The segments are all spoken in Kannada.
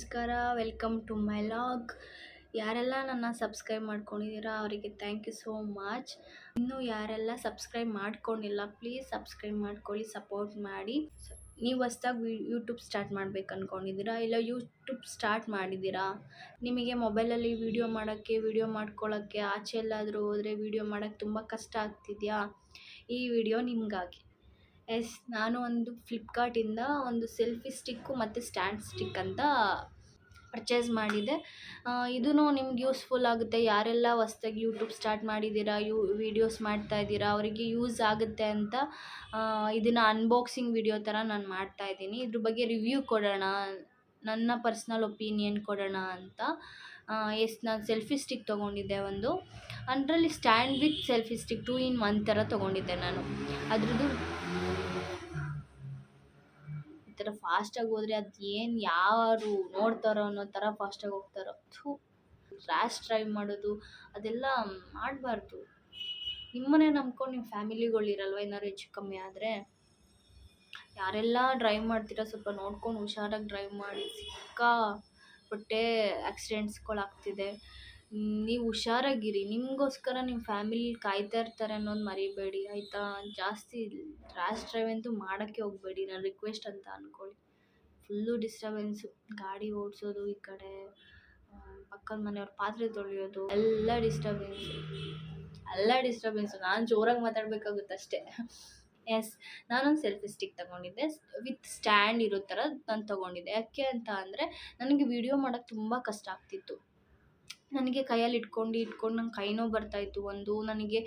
ನಮಸ್ಕಾರ, ವೆಲ್ಕಮ್ ಟು ಮೈ ಲಾಗ್. ಯಾರೆಲ್ಲ ನನ್ನ ಸಬ್ಸ್ಕ್ರೈಬ್ ಮಾಡ್ಕೊಂಡಿದ್ದೀರಾ ಅವರಿಗೆ ಥ್ಯಾಂಕ್ ಯು ಸೋ ಮಚ್. ಇನ್ನೂ ಯಾರೆಲ್ಲ ಸಬ್ಸ್ಕ್ರೈಬ್ ಮಾಡ್ಕೊಂಡಿಲ್ಲ ಪ್ಲೀಸ್ ಸಬ್ಸ್ಕ್ರೈಬ್ ಮಾಡ್ಕೊಳ್ಳಿ, ಸಪೋರ್ಟ್ ಮಾಡಿ. ನೀವು ಹೊಸ್ದಾಗಿ ಯೂಟ್ಯೂಬ್ ಸ್ಟಾರ್ಟ್ ಮಾಡ್ಬೇಕು ಅಂದ್ಕೊಂಡಿದ್ದೀರಾ, ಇಲ್ಲ ಯೂಟ್ಯೂಬ್ ಸ್ಟಾರ್ಟ್ ಮಾಡಿದ್ದೀರಾ, ನಿಮಗೆ ಮೊಬೈಲಲ್ಲಿ ವೀಡಿಯೋ ಮಾಡ್ಕೊಳ್ಳೋಕ್ಕೆ ಆಚೆ ಎಲ್ಲಾದರೂ ಹೋದರೆ ವೀಡಿಯೋ ಮಾಡೋಕ್ಕೆ ತುಂಬ ಕಷ್ಟ ಆಗ್ತಿದೆಯಾ? ಈ ವಿಡಿಯೋ ನಿಮಗಾಗಿ. ನಾನು ಒಂದು ಫ್ಲಿಪ್ಕಾರ್ಟಿಂದ ಒಂದು ಸೆಲ್ಫಿ ಸ್ಟಿಕ್ಕು ಮತ್ತು ಸ್ಟ್ಯಾಂಡ್ ಸ್ಟಿಕ್ ಅಂತ ಪರ್ಚೇಸ್ ಮಾಡಿದೆ. ಇದೂ ನಿಮ್ಗೆ ಯೂಸ್ಫುಲ್ ಆಗುತ್ತೆ. ಯಾರೆಲ್ಲ ಹೊಸ್ದಾಗಿ ಯೂಟ್ಯೂಬ್ ಸ್ಟಾರ್ಟ್ ಮಾಡಿದ್ದೀರಾ, ವೀಡಿಯೋಸ್ ಮಾಡ್ತಾಯಿದ್ದೀರಾ ಅವರಿಗೆ ಯೂಸ್ ಆಗುತ್ತೆ ಅಂತ ಇದನ್ನು ಅನ್ಬಾಕ್ಸಿಂಗ್ ವಿಡಿಯೋ ಥರ ನಾನು ಮಾಡ್ತಾಯಿದ್ದೀನಿ. ಇದ್ರ ಬಗ್ಗೆ ರಿವ್ಯೂ ಕೊಡೋಣ, ನನ್ನ ಪರ್ಸ್ನಲ್ ಒಪಿನಿಯನ್ ಕೊಡೋಣ ಅಂತ. ನಾನು ಸೆಲ್ಫಿ ಸ್ಟಿಕ್ ತೊಗೊಂಡಿದ್ದೆ ಒಂದು, ಅದರಲ್ಲಿ stand with selfie stick 2 in 1 ಥರ ತೊಗೊಂಡಿದ್ದೆ ನಾನು. ಅದ್ರದ್ದು ಈ ಥರ ಫಾಸ್ಟಾಗಿ ಹೋದರೆ ಅದು ಯಾರು ನೋಡ್ತಾರೋ ಅನ್ನೋ ಥರ ಫಾಸ್ಟಾಗಿ ಹೋಗ್ತಾರೋ. ರ್ಯಾಶ್ ಡ್ರೈವ್ ಮಾಡೋದು ಅದೆಲ್ಲ ಮಾಡಬಾರ್ದು. ನಿಮ್ಮನ್ನೇ ನಂಬ್ಕೊಂಡು ನಿಮ್ಮ ಫ್ಯಾಮಿಲಿಗಳಿರಲ್ವ, ಏನಾದ್ರು ಹೆಚ್ಚು ಕಮ್ಮಿ ಆದರೆ. ಯಾರೆಲ್ಲ ಡ್ರೈವ್ ಮಾಡ್ತೀರಾ ಸ್ವಲ್ಪ ನೋಡ್ಕೊಂಡು ಹುಷಾರಾಗಿ ಡ್ರೈವ್ ಮಾಡಿ. ಸಿಕ್ಕಾಪಟ್ಟೆ ಆಕ್ಸಿಡೆಂಟ್ಸ್ಗಳಾಗ್ತಿದೆ. ನೀವು ಹುಷಾರಾಗಿರಿ, ನಿಮಗೋಸ್ಕರ ನಿಮ್ಮ ಫ್ಯಾಮಿಲಿ ಕಾಯ್ತಾ ಇರ್ತಾರೆ ಅನ್ನೋದು ಮರಿಬೇಡಿ ಆಯಿತಾ. ಜಾಸ್ತಿ ರ್ಯಾಶ್ ಡ್ರೈವ್ ಅಂತೂ ಮಾಡೋಕ್ಕೆ ಹೋಗಬೇಡಿ, ನಾನು ರಿಕ್ವೆಸ್ಟ್ ಅಂತ ಅಂದ್ಕೊಳ್ಳಿ. ಫುಲ್ಲು ಡಿಸ್ಟರ್ಬೆನ್ಸು, ಗಾಡಿ ಓಡಿಸೋದು, ಈ ಕಡೆ ಪಕ್ಕದ ಮನೆಯವ್ರ ಪಾತ್ರೆ ತೊಳೆಯೋದು ಎಲ್ಲ ಡಿಸ್ಟರ್ಬೆನ್ಸು. ನಾನು ಜೋರಾಗಿ ಮಾತಾಡಬೇಕಾಗುತ್ತೆ ಅಷ್ಟೇ. ನಾನೊಂದು ಸೆಲ್ಫಿ ಸ್ಟಿಕ್ ತೊಗೊಂಡಿದ್ದೆ, ವಿತ್ ಸ್ಟ್ಯಾಂಡ್ ಇರೋ ಥರ ನಾನು ತೊಗೊಂಡಿದ್ದೆ. ಯಾಕೆ ಅಂತ ಅಂದರೆ ನನಗೆ ವೀಡಿಯೋ ಮಾಡೋಕ್ಕೆ ತುಂಬ ಕಷ್ಟ ಆಗ್ತಿತ್ತು. ನನಗೆ ಕೈಯಲ್ಲಿ ಇಟ್ಕೊಂಡು ನಂಗೆ ಕೈ ನೋವು ಬರ್ತಾಯಿತ್ತು. ನನಗೆ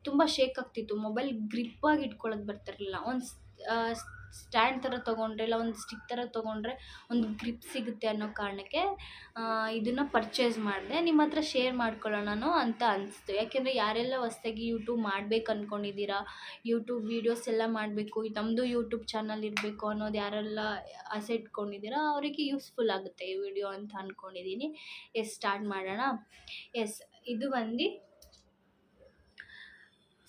ತುಂಬ ಶೇಕ್ ಆಗ್ತಿತ್ತು. ಮೊಬೈಲ್ ಗ್ರಿಪ್ಪಾಗಿ ಇಟ್ಕೊಳ್ಳೋದು ಬರ್ತಿರಲಿಲ್ಲ. ಒಂದು ಸ್ಟ್ಯಾಂಡ್ ಥರ ತೊಗೊಂಡ್ರೆ, ಇಲ್ಲ ಒಂದು ಸ್ಟಿಕ್ ಥರ ತೊಗೊಂಡ್ರೆ ಒಂದು ಗ್ರಿಪ್ ಸಿಗುತ್ತೆ ಅನ್ನೋ ಕಾರಣಕ್ಕೆ ಇದನ್ನು ಪರ್ಚೇಸ್ ಮಾಡಿದೆ. ನಿಮ್ಮ ಹತ್ರ ಶೇರ್ ಮಾಡ್ಕೊಳ್ಳೋಣ ಅಂತ ಅನಿಸ್ತು. ಯಾಕೆಂದರೆ ಯಾರೆಲ್ಲ ಹೊಸ್ದಾಗಿ ಯೂಟ್ಯೂಬ್ ಮಾಡ್ಬೇಕು ಅಂದ್ಕೊಂಡಿದ್ದೀರಾ, ಯೂಟ್ಯೂಬ್ ವೀಡಿಯೋಸ್ ಎಲ್ಲ ಮಾಡಬೇಕು, ನಮ್ಮದು ಯೂಟ್ಯೂಬ್ ಚಾನಲ್ ಇರಬೇಕು ಅನ್ನೋದು ಯಾರೆಲ್ಲ ಆಸೆ ಇಟ್ಕೊಂಡಿದ್ದೀರಾ ಅವರಿಗೆ ಯೂಸ್ಫುಲ್ ಆಗುತ್ತೆ ಈ ವಿಡಿಯೋ ಅಂತ ಅಂದ್ಕೊಂಡಿದ್ದೀನಿ. ಸ್ಟಾರ್ಟ್ ಮಾಡೋಣ. ಇದು ಬಂದು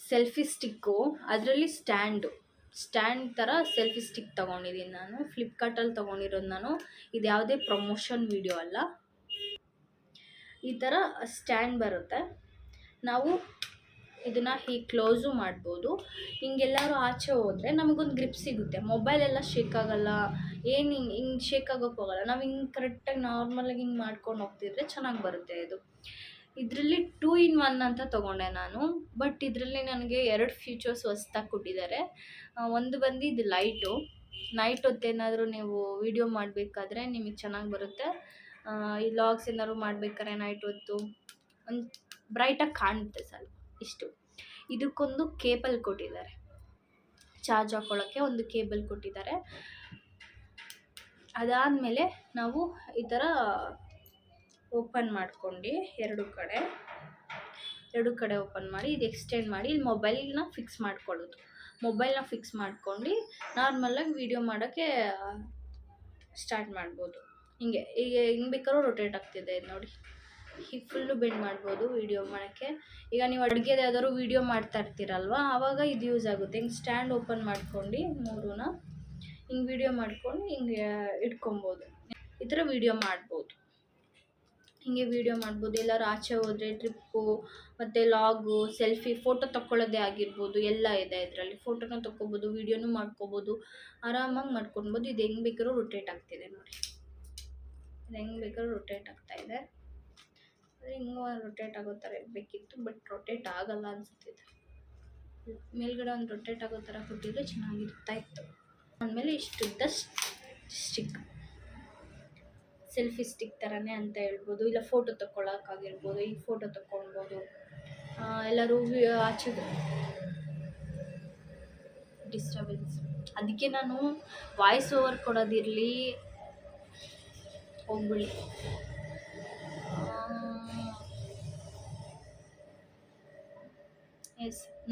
ಸೆಲ್ಫಿ ಸ್ಟಿಕ್ಕು, ಅದರಲ್ಲಿ ಸ್ಟ್ಯಾಂಡ್ ಥರ ಸೆಲ್ಫಿ ಸ್ಟಿಕ್ ತೊಗೊಂಡಿದ್ದೀನಿ ನಾನು. ಫ್ಲಿಪ್ಕಾರ್ಟಲ್ಲಿ ತೊಗೊಂಡಿರೋದು ನಾನು. ಇದು ಯಾವುದೇ ಪ್ರಮೋಷನ್ ವಿಡಿಯೋ ಅಲ್ಲ. ಈ ಥರ ಸ್ಟ್ಯಾಂಡ್ ಬರುತ್ತೆ. ನಾವು ಇದನ್ನು ಹೀಗೆ ಕ್ಲೋಸು ಮಾಡ್ಬೋದು. ಹಿಂಗೆಲ್ಲರೂ ಆಚೆ ಹೋದರೆ ನಮಗೊಂದು ಗ್ರಿಪ್ ಸಿಗುತ್ತೆ. ಮೊಬೈಲೆಲ್ಲ ಶೇಕ್ ಆಗೋಲ್ಲ, ಏನು ಹಿಂಗೆ ಶೇಕ್ ಆಗೋಕ್ಕೆ ಹೋಗಲ್ಲ. ನಾವು ಹಿಂಗೆ ಕರೆಕ್ಟಾಗಿ ನಾರ್ಮಲಾಗಿ ಹಿಂಗೆ ಮಾಡ್ಕೊಂಡು ಹೋಗ್ತಿದ್ರೆ ಚೆನ್ನಾಗಿ ಬರುತ್ತೆ ಇದು. ಇದರಲ್ಲಿ 2 in 1 ಅಂತ ತೊಗೊಂಡೆ ನಾನು. ಬಟ್ ಇದರಲ್ಲಿ ನನಗೆ 2 ಫೀಚರ್ಸ್ ಹೊಸ್ದಾಗಿ ಕೊಟ್ಟಿದ್ದಾರೆ. ಒಂದು ಬಂದು ಇದು ನೈಟ್ ಹೊತ್ತೇನಾದರೂ ನೀವು ವೀಡಿಯೋ ಮಾಡಬೇಕಾದ್ರೆ ನಿಮಗೆ ಚೆನ್ನಾಗಿ ಬರುತ್ತೆ. ಈ ಲಾಗ್ಸ್ ಏನಾದ್ರು ಮಾಡ್ಬೇಕಾದ್ರೆ ನೈಟ್ ಹೊತ್ತು ಒಂದು ಬ್ರೈಟಾಗಿ ಕಾಣುತ್ತೆ ಸ್ವಲ್ಪ. ಇಷ್ಟು. ಇದಕ್ಕೊಂದು ಕೇಬಲ್ ಕೊಟ್ಟಿದ್ದಾರೆ, ಚಾರ್ಜ್ ಹಾಕ್ಕೊಳ್ಳೋಕ್ಕೆ ಒಂದು ಕೇಬಲ್ ಕೊಟ್ಟಿದ್ದಾರೆ. ಅದಾದಮೇಲೆ ನಾವು ಈ ಥರ ಓಪನ್ ಮಾಡ್ಕೊಂಡು ಎರಡು ಕಡೆ ಓಪನ್ ಮಾಡಿ ಇದು ಎಕ್ಸ್ಟೆಂಡ್ ಮಾಡಿ ಇಲ್ಲಿ ಮೊಬೈಲ್ನ ಫಿಕ್ಸ್ ಮಾಡ್ಕೊಳ್ಳೋದು. ಮೊಬೈಲ್ನ ಫಿಕ್ಸ್ ಮಾಡ್ಕೊಂಡು ನಾರ್ಮಲಾಗಿ ವೀಡಿಯೋ ಮಾಡೋಕ್ಕೆ ಸ್ಟಾರ್ಟ್ ಮಾಡ್ಬೋದು. ಹಿಂಗೆ ಬೇಕಾದ್ರೂ ರೊಟೇಟ್ ಆಗ್ತಿದೆ ಇದು ನೋಡಿ. ಹೀಗೆ ಫುಲ್ಲು ಬೆಂಡ್ ಮಾಡ್ಬೋದು ವೀಡಿಯೋ ಮಾಡೋಕ್ಕೆ. ಈಗ ನೀವು ಅಡುಗೆದು ಯಾವ್ದಾದ್ರು ವೀಡಿಯೋ ಮಾಡ್ತಾ ಇರ್ತೀರಲ್ವ, ಆವಾಗ ಇದು ಯೂಸ್ ಆಗುತ್ತೆ. ಹಿಂಗೆ ಸ್ಟ್ಯಾಂಡ್ ಓಪನ್ ಮಾಡ್ಕೊಂಡು ಮೂರನ್ನ ಹಿಂಗೆ ವೀಡಿಯೋ ಮಾಡ್ಕೊಂಡು ಹಿಂಗೆ ಇಟ್ಕೊಬೋದು. ಈ ಥರ ವೀಡಿಯೋ ಮಾಡ್ಬೋದು. ಹಿಂಗೆ ವೀಡಿಯೋ ಮಾಡ್ಬೋದು. ಎಲ್ಲರೂ ಆಚೆ ಹೋದರೆ ಟ್ರಿಪ್ಪು ಮತ್ತು ಲಾಗು, ಸೆಲ್ಫಿ, ಫೋಟೋ ತಗೊಳ್ಳೋದೇ ಆಗಿರ್ಬೋದು, ಎಲ್ಲ ಇದೆ ಇದರಲ್ಲಿ. ಫೋಟೋನೂ ತಗೊಬೋದು, ವೀಡಿಯೋನೂ ಮಾಡ್ಕೊಬೋದು, ಆರಾಮಾಗಿ ಮಾಡ್ಕೊಬೋದು. ಇದು ಹೆಂಗೆ ಬೇಕಾದ್ರೂ ರೊಟೇಟ್ ಆಗ್ತಿದೆ ನೋಡಿ. ಇದು ಹೆಂಗೆ ಬೇಕಾದ್ರೂ ರೊಟೇಟ್ ಆಗ್ತಾಯಿದೆ. ಆದರೆ ಹಿಂಗೂ ರೊಟೇಟ್ ಆಗೋ ಥರ ಇರಬೇಕಿತ್ತು, ಬಟ್ ರೊಟೇಟ್ ಆಗಲ್ಲ ಅನಿಸುತ್ತಿದೆ. ಮೇಲ್ಗಡೆ ಒಂದು ರೊಟೇಟ್ ಆಗೋ ಥರ ಕೊಟ್ಟಿದ್ರೆ ಚೆನ್ನಾಗಿರ್ತಾಯಿತ್ತು. ಆದಮೇಲೆ ಇಷ್ಟುದ್ದ ಸ್ಟಿಕ್, ಸೆಲ್ಫಿ ಸ್ಟಿಕ್ ಥರನೇ ಅಂತ ಹೇಳ್ಬೋದು, ಇಲ್ಲ ಫೋಟೋ ತಗೊಳ್ಳೋಕ್ಕಾಗಿರ್ಬೋದು. ಈ ಫೋಟೋ ತಗೊಳ್ಬೋದು. ಎಲ್ಲರೂ ಆಚೆ ಡಿಸ್ಟರ್ಬೆನ್ಸ್, ಅದಕ್ಕೆ ನಾನು ವಾಯ್ಸ್ ಓವರ್ ಕೊಡೋದಿರಲಿ ಹೋಗ್ಬಿಡಿ.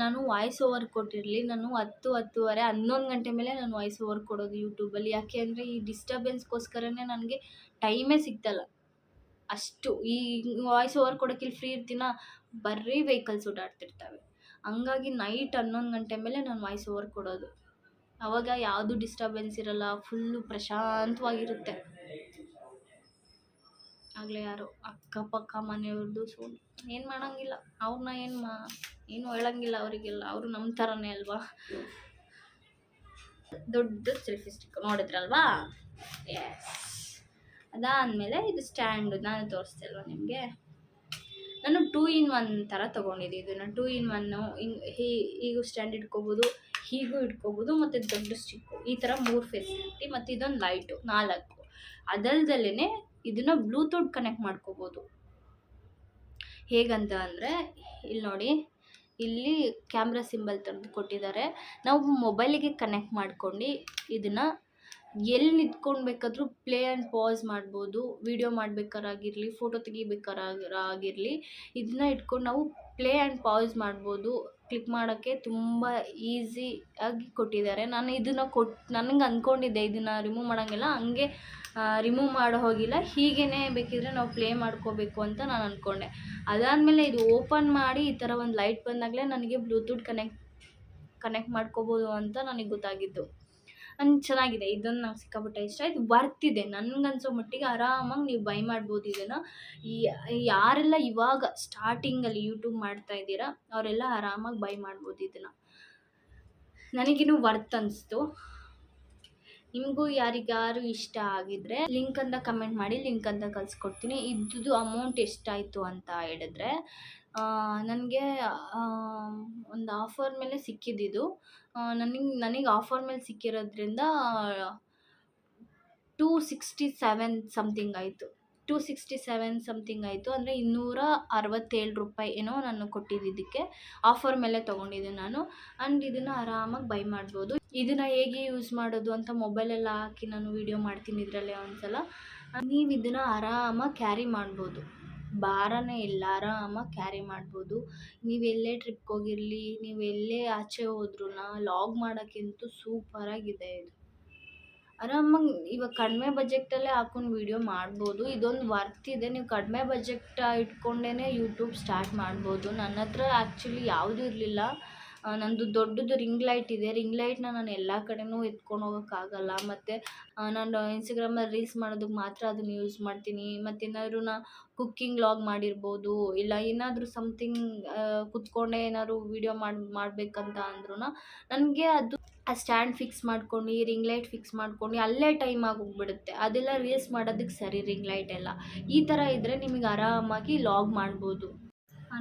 ನಾನು ವಾಯ್ಸ್ ಓವರ್ ಕೊಟ್ಟಿರಲಿ, ನಾನು 10:30 11 ಗಂಟೆ ಮೇಲೆ ನಾನು ವಾಯ್ಸ್ ಓವರ್ ಕೊಡೋದು ಯೂಟ್ಯೂಬಲ್ಲಿ. ಯಾಕೆ ಅಂದರೆ ಈ ಡಿಸ್ಟರ್ಬೆನ್ಸ್ಗೋಸ್ಕರನೇ ನನಗೆ ಟೈಮೇ ಸಿಗ್ತಲ್ಲ ಅಷ್ಟು. ಈ ವಾಯ್ಸ್ ಓವರ್ ಕೊಡೋಕ್ಕೆ ಇಲ್ಲಿ ಫ್ರೀ ಇರ್ತೀನ, ಬರೀ ವೆಹಿಕಲ್ಸ್ ಓಡಾಡ್ತಿರ್ತವೆ. ಹಂಗಾಗಿ ನೈಟ್ 11 ಗಂಟೆ ಮೇಲೆ ನಾನು ವಾಯ್ಸ್ ಓವರ್ ಕೊಡೋದು. ಆವಾಗ ಯಾವುದು ಡಿಸ್ಟರ್ಬೆನ್ಸ್ ಇರಲ್ಲ, ಫುಲ್ಲು ಪ್ರಶಾಂತವಾಗಿರುತ್ತೆ. ಆಗಲೇ ಯಾರೋ ಅಕ್ಕಪಕ್ಕ ಮನೆಯವ್ರದ್ದು ಏನು ಮಾಡೋಂಗಿಲ್ಲ, ಅವ್ರನ್ನ ಏನು ಹೇಳಂಗಿಲ್ಲ ಅವರಿಗೆಲ್ಲ, ಅವರು ನಮ್ಮ ಥರನೇ ಅಲ್ವಾ. ದೊಡ್ಡ ಸೆಲ್ಫಿ ಸ್ಟಿಕ್ ನೋಡಿದ್ರಲ್ವಾ. ಎಸ್, ಅದಾದಮೇಲೆ ಇದು ಸ್ಟ್ಯಾಂಡು ನಾನು ತೋರಿಸ್ದೆ ಅಲ್ವಾ ನಿಮಗೆ. ನಾನು 2 in 1 ಥರ ತೊಗೊಂಡಿದ್ದೆ ಇದನ್ನು. 2 in 1 ಹೀಗೂ ಸ್ಟ್ಯಾಂಡ್ ಇಟ್ಕೋಬೋದು, ಹೀಗೂ ಇಟ್ಕೋಬೋದು, ಮತ್ತು ದೊಡ್ಡ ಸ್ಟಿಕ್ಕು, ಈ ಥರ 3 ಫೆಸಿಲಿಟಿ. ಮತ್ತು ಇದೊಂದು ಲೈಟು 4. ಅದಲ್ದಲೇ ಇದನ್ನು ಬ್ಲೂಟೂತ್ ಕನೆಕ್ಟ್ ಮಾಡ್ಕೋಬೋದು. ಹೇಗಂತ ಅಂದರೆ ಇಲ್ಲಿ ನೋಡಿ, ಇಲ್ಲಿ ಕ್ಯಾಮ್ರಾ ಸಿಂಬಲ್ ತಂದು ಕೊಟ್ಟಿದ್ದಾರೆ. ನಾವು ಮೊಬೈಲಿಗೆ ಕನೆಕ್ಟ್ ಮಾಡ್ಕೊಂಡು ಇದನ್ನು ಎಲ್ಲಿ ನಿಂತ್ಕೊಂಡು ಬೇಕಾದರೂ ಪ್ಲೇ ಆ್ಯಂಡ್ ಪಾಸ್ ಮಾಡ್ಬೋದು. ವೀಡಿಯೋ ಮಾಡಬೇಕಾರಾಗಿರಲಿ, ಫೋಟೋ ತೆಗಿಬೇಕಾರಾಗಿರಲಿ, ಇದನ್ನ ಇಟ್ಕೊಂಡು ನಾವು ಪ್ಲೇ ಆ್ಯಂಡ್ ಪಾಸ್ ಮಾಡ್ಬೋದು. ಕ್ಲಿಕ್ ಮಾಡೋಕ್ಕೆ ತುಂಬ ಈಸಿಯಾಗಿ ಕೊಟ್ಟಿದ್ದಾರೆ. ನಾನು ಇದನ್ನು ನನಗೆ ಅಂದ್ಕೊಂಡಿದ್ದೆ ಇದನ್ನು ರಿಮೂವ್ ಮಾಡೋಂಗಿಲ್ಲ, ಹಂಗೆ ರಿಮೂವ್ ಮಾಡೋ ಹೋಗಿಲ್ಲ, ಹೀಗೇ ಬೇಕಿದ್ರೆ ನಾವು ಪ್ಲೇ ಮಾಡ್ಕೋಬೇಕು ಅಂತ ನಾನು ಅಂದ್ಕೊಂಡೆ. ಅದಾದಮೇಲೆ ಇದು ಓಪನ್ ಮಾಡಿ ಈ ಥರ ಒಂದು ಲೈಟ್ ಬಂದಾಗಲೇ ನನಗೆ ಬ್ಲೂಟೂತ್ ಕನೆಕ್ಟ್ ಮಾಡ್ಕೋಬೋದು ಅಂತ ನನಗೆ ಗೊತ್ತಾಗಿದ್ದು. ಚೆನ್ನಾಗಿದೆ, ಇದೊಂದು ನಂಗೆ ಸಿಕ್ಕಾಪಟ್ಟೆ ಇಷ್ಟ. ಇದು ಬರ್ತಿದೆ ನನಗನ್ಸೋ ಮಟ್ಟಿಗೆ. ಆರಾಮಾಗಿ ನೀವು ಬೈ ಮಾಡ್ಬೋದು ಇದನ್ನು. ಯಾರೆಲ್ಲ ಇವಾಗ ಸ್ಟಾರ್ಟಿಂಗಲ್ಲಿ ಯೂಟ್ಯೂಬ್ ಮಾಡ್ತಾ ಇದ್ದೀರಾ ಅವರೆಲ್ಲ ಆರಾಮಾಗಿ ಬೈ ಮಾಡ್ಬೋದು ಇದನ್ನು. ನನಗಿನ್ನೂ ವರ್ತ್ ಅನಿಸ್ತು. ನಿಮಗೂ ಯಾರಿಗಾರು ಇಷ್ಟ ಆಗಿದ್ದರೆ ಲಿಂಕ್ ಅಂತ ಕಮೆಂಟ್ ಮಾಡಿ, ಲಿಂಕ್ ಅಂತ ಕಳಿಸ್ಕೊಡ್ತೀನಿ. ಇದ್ದು ಅಮೌಂಟ್ ಎಷ್ಟಾಯಿತು ಅಂತ ಹೇಳಿದ್ರೆ, ನನಗೆ ಒಂದು ಆಫರ್ ಮೇಲೆ ಸಿಕ್ಕಿದ್ದಿದ್ದು. ನನಗೆ ಆಫರ್ ಮೇಲೆ ಸಿಕ್ಕಿರೋದ್ರಿಂದ 267 ಸಮಥಿಂಗ್ ಆಯಿತು. 267 ಸಮಥಿಂಗ್ ಆಯಿತು. ಅಂದರೆ 267 ರೂಪಾಯಿ ಏನೋ ನಾನು ಕೊಟ್ಟಿದ್ದಕ್ಕೆ. ಆಫರ್ ಮೇಲೆ ತೊಗೊಂಡಿದ್ದೆ ನಾನು. ಆ್ಯಂಡ್ ಇದನ್ನು ಆರಾಮಾಗಿ ಬೈ ಮಾಡ್ಬೋದು. ಇದನ್ನು ಹೇಗೆ ಯೂಸ್ ಮಾಡೋದು ಅಂತ ಮೊಬೈಲೆಲ್ಲ ಹಾಕಿ ನಾನು ವೀಡಿಯೋ ಮಾಡ್ತೀನಿ ಇದರಲ್ಲೇ ಒಂದ್ಸಲ. ನೀವು ಇದನ್ನು ಆರಾಮಾಗಿ ಕ್ಯಾರಿ ಮಾಡ್ಬೋದು, ಭಾರನೇ ಇಲ್ಲ, ಆರಾಮಾಗಿ ಕ್ಯಾರಿ ಮಾಡ್ಬೋದು. ನೀವೆಲ್ಲೇ ಟ್ರಿಪ್ಗೆ ಹೋಗಿರಲಿ, ನೀವೆಲ್ಲೇ ಆಚೆ ಹೋದ್ರೂ ಲಾಗ್ ಮಾಡೋಕ್ಕಂತೂ ಸೂಪರಾಗಿದೆ ಇದು. ಆರಾಮಾಗಿ ಇವಾಗ ಕಡಿಮೆ ಬಜೆಟಲ್ಲೇ ಹಾಕೊಂಡು ವೀಡಿಯೋ ಮಾಡ್ಬೋದು. ಇದೊಂದು ವರ್ತ್ ಇದೆ. ನೀವು ಕಡಿಮೆ ಬಜೆಟ್ ಇಟ್ಕೊಂಡೇ ಯೂಟ್ಯೂಬ್ ಸ್ಟಾರ್ಟ್ ಮಾಡ್ಬೋದು. ನನ್ನ ಹತ್ರ ಆ್ಯಕ್ಚುಲಿ ಯಾವುದೂ ಇರಲಿಲ್ಲ. ನಂದು ದೊಡ್ಡದು ರಿಂಗ್ ಲೈಟ್ ಇದೆ. ರಿಂಗ್ ಲೈಟ್ನ ನಾನು ಎಲ್ಲ ಕಡೆನೂ ಎತ್ಕೊಂಡು ಹೋಗೋಕ್ಕಾಗಲ್ಲ. ಮತ್ತು ನಾನು ಇನ್ಸ್ಟಾಗ್ರಾಮಲ್ಲಿ ರೀಲ್ಸ್ ಮಾಡೋದಕ್ಕೆ ಮಾತ್ರ ಅದನ್ನು ಯೂಸ್ ಮಾಡ್ತೀನಿ. ಮತ್ತು ಏನಾದ್ರು ಕುಕ್ಕಿಂಗ್ ಲಾಗ್ ಮಾಡಿರ್ಬೋದು, ಇಲ್ಲ ಏನಾದರೂ ಸಮಥಿಂಗ್ ಕುತ್ಕೊಂಡೇ ಏನಾದ್ರು ವೀಡಿಯೋ ಮಾಡಬೇಕಂತ ಅಂದ್ರೂ ನನಗೆ ಅದು ಆ ಸ್ಟ್ಯಾಂಡ್ ಫಿಕ್ಸ್ ಮಾಡ್ಕೊಂಡು, ರಿಂಗ್ ಲೈಟ್ ಫಿಕ್ಸ್ ಮಾಡ್ಕೊಂಡು ಅಲ್ಲೇ ಟೈಮ್ ಆಗೋಗ್ಬಿಡುತ್ತೆ. ಅದೆಲ್ಲ ರೀಲ್ಸ್ ಮಾಡೋದಕ್ಕೆ ಸರಿ ರಿಂಗ್ ಲೈಟ್ ಎಲ್ಲ. ಈ ಥರ ಇದ್ದರೆ ನಿಮಗೆ ಆರಾಮಾಗಿ ಲಾಗ್ ಮಾಡ್ಬೋದು.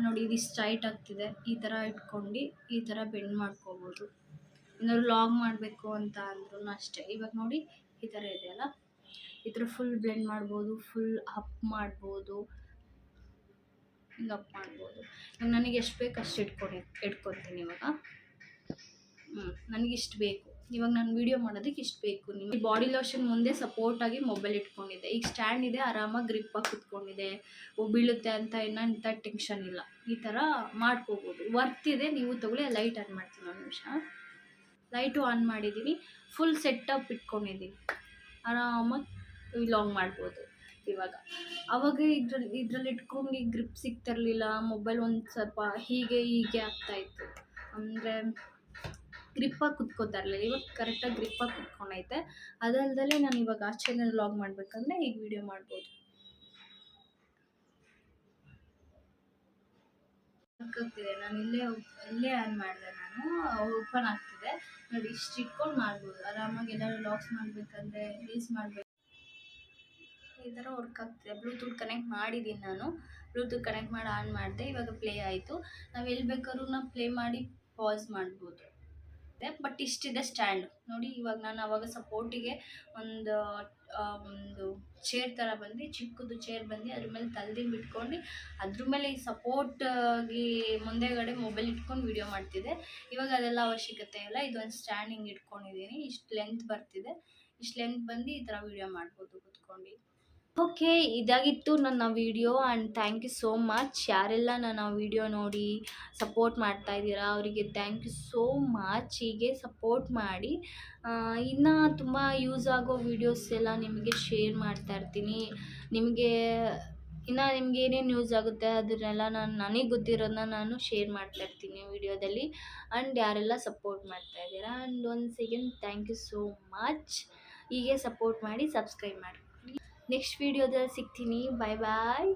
ನೋಡಿ, ಇದು ಸ್ಟ್ರೈಟ್ ಆಗ್ತಿದೆ, ಈ ಥರ ಇಟ್ಕೊಂಡು ಈ ಥರ ಬೆಂಡ್ ಮಾಡ್ಕೋಬೋದು. ಏನಾದ್ರು ಲಾಗ್ ಮಾಡಬೇಕು ಅಂತ ಅಂದ್ರೂ ಅಷ್ಟೇ. ಇವಾಗ ನೋಡಿ, ಈ ಥರ ಇದೆಯಲ್ಲ, ಈ ಥರ ಫುಲ್ ಬ್ಲೆಂಡ್ ಮಾಡ್ಬೋದು, ಫುಲ್ ಅಪ್ ಮಾಡ್ಬೋದು, ಹಿಂಗೆ ಅಪ್ ಮಾಡ್ಬೋದು. ನನಗೆ ಎಷ್ಟು ಬೇಕು ಅಷ್ಟು ಇಟ್ಕೊತೀನಿ ಇವಾಗ. ನನಗಿಷ್ಟು ಬೇಕು. ಇವಾಗ ನಾನು ವೀಡಿಯೋ ಮಾಡೋದಕ್ಕೆ ಇಷ್ಟು ಬೇಕು. ನಿಮಗೆ ಬಾಡಿ ಲೋಷನ್ ಮುಂದೆ ಸಪೋರ್ಟಾಗಿ ಮೊಬೈಲ್ ಇಟ್ಕೊಂಡಿದ್ದೆ. ಈಗ ಸ್ಟ್ಯಾಂಡ್ ಇದೆ, ಆರಾಮಾಗಿ ಗ್ರಿಪ್ಪಾಗಿ ಕುತ್ಕೊಂಡಿದೆ, ಬೀಳುತ್ತೆ ಅಂತ ಏನಂತ ಟೆನ್ಷನ್ ಇಲ್ಲ. ಈ ಥರ ಮಾಡ್ಕೋಬೋದು. ವರ್ತ್ ಇದೆ, ನೀವು ತೊಗೊಳ್ಳಿ. ಲೈಟ್ ಆನ್ ಮಾಡ್ತೀನಿ ಒಂದು ನಿಮಿಷ. ಲೈಟು ಆನ್ ಮಾಡಿದ್ದೀನಿ, ಫುಲ್ ಸೆಟಪ್ ಇಟ್ಕೊಂಡಿದ್ದೀನಿ, ಆರಾಮಾಗಿ ಲಾಂಗ್ ಮಾಡ್ಬೋದು. ಇವಾಗ ಅವಾಗ ಇದ್ರಲ್ಲಿ ಇಟ್ಕೊಂಡು ಗ್ರಿಪ್ ಸಿಗ್ತಿರ್ಲಿಲ್ಲ. ಮೊಬೈಲ್ ಒಂದು ಸ್ವಲ್ಪ ಹೀಗೆ ಆಗ್ತಾಯಿತ್ತು, ಅಂದರೆ ಗ್ರಿಪ್ಪಾಗಿ ಕುತ್ಕೋತಾ ಇರಲಿಲ್ಲ. ಇವಾಗ ಕರೆಕ್ಟಾಗಿ ಗ್ರಿಪ್ಪಾಗಿ ಕುತ್ಕೊಂಡೈತೆ. ಅದಲ್ದಲೇ ನಾನು ಇವಾಗ ಆಚೆನೇ ಲಾಗ್ ಮಾಡಬೇಕಂದ್ರೆ ಈಗ ವೀಡಿಯೋ ಮಾಡ್ಬೋದು. ಆಗ್ತಿದೆ, ನಾನು ಇಲ್ಲೇ ಆನ್ ಮಾಡಿದೆ, ನಾನು ಓಪನ್ ಆಗ್ತಿದೆ ನೋಡಿ. ಇಷ್ಟು ಇಟ್ಕೊಂಡು ಮಾಡ್ಬೋದು ಆರಾಮಾಗಿ. ಎಲ್ಲರೂ ಲಾಗ್ಸ್ ಮಾಡಬೇಕಂದ್ರೆ, ರೀಲ್ಸ್ ಮಾಡಬೇಕು, ಈ ಥರ ವರ್ಕ್ ಆಗ್ತಿದೆ. ಬ್ಲೂಟೂತ್ ಕನೆಕ್ಟ್ ಮಾಡಿದ್ದೀನಿ ನಾನು. ಬ್ಲೂಟೂತ್ ಕನೆಕ್ಟ್ ಮಾಡಿ ಆನ್ ಮಾಡಿದೆ. ಇವಾಗ ಪ್ಲೇ ಆಯಿತು. ನಾವು ಎಲ್ಲಿ ಬೇಕಾದ್ರೂ ಪ್ಲೇ ಮಾಡಿ ಪಾಸ್ ಮಾಡ್ಬೋದು. ಬಟ್ ಇಷ್ಟಿದೆ ಸ್ಟ್ಯಾಂಡ್ ನೋಡಿ. ಇವಾಗ ನಾನು ಅವಾಗ ಸಪೋರ್ಟಿಗೆ ಒಂದು ಚೇರ್ ಥರ ಬಂದು, ಚಿಕ್ಕದು ಚೇರ್ ಬಂದು ಅದ್ರ ಮೇಲೆ ತಲೆದಿಂಬು ಬಿಟ್ಕೊಂಡು ಅದ್ರ ಮೇಲೆ ಈ ಸಪೋರ್ಟಾಗಿ ಮುಂದೆಗಡೆ ಮೊಬೈಲ್ ಇಟ್ಕೊಂಡು ವೀಡಿಯೋ ಮಾಡ್ತಿದ್ದೆ. ಇವಾಗ ಅದೆಲ್ಲ ಅವಶ್ಯಕತೆ ಇಲ್ಲ. ಇದೊಂದು ಸ್ಟ್ಯಾಂಡಿಂಗ್ ಇಟ್ಕೊಂಡಿದ್ದೀನಿ. ಇಷ್ಟು ಲೆಂತ್ ಬರ್ತಿದೆ. ಇಷ್ಟು ಲೆಂತ್ ಬಂದು ಈ ಥರ ವೀಡಿಯೋ ಮಾಡ್ಬೋದು ಕುತ್ಕೊಂಡು. ಓಕೆ, ಇದಾಗಿತ್ತು ನನ್ನ video. And thank you so much. ಯಾರೆಲ್ಲ ನನ್ನ ವೀಡಿಯೋ ನೋಡಿ ಸಪೋರ್ಟ್ ಮಾಡ್ತಾ ಇದ್ದೀರಾ ಅವರಿಗೆ ಥ್ಯಾಂಕ್ ಯು ಸೋ ಮಚ್. ಹೀಗೆ ಸಪೋರ್ಟ್ ಮಾಡಿ. ಇನ್ನು ತುಂಬ ಯೂಸ್ ಆಗೋ ವೀಡಿಯೋಸ್ ಎಲ್ಲ ನಿಮಗೆ ಶೇರ್ ಮಾಡ್ತಾ ಇರ್ತೀನಿ. ನಿಮಗೆ ಏನೇನು ಯೂಸ್ ಆಗುತ್ತೆ ಅದನ್ನೆಲ್ಲ ನನಗೆ ಗೊತ್ತಿರೋದನ್ನ ನಾನು ಶೇರ್ ಮಾಡ್ತಾ ಇರ್ತೀನಿ ವೀಡಿಯೋದಲ್ಲಿ. ಆ್ಯಂಡ್ ಯಾರೆಲ್ಲ ಸಪೋರ್ಟ್ ಮಾಡ್ತಾ ಇದ್ದೀರಾ, and once again thank you so much. ಹೀಗೆ ಸಪೋರ್ಟ್ ಮಾಡಿ, ಸಬ್ಸ್ಕ್ರೈಬ್ ಮಾಡಿ. ನೆಕ್ಸ್ಟ್ ವೀಡಿಯೋದಲ್ಲಿ ಸಿಗ್ತೀನಿ. ಬಾಯ್ ಬಾಯ್.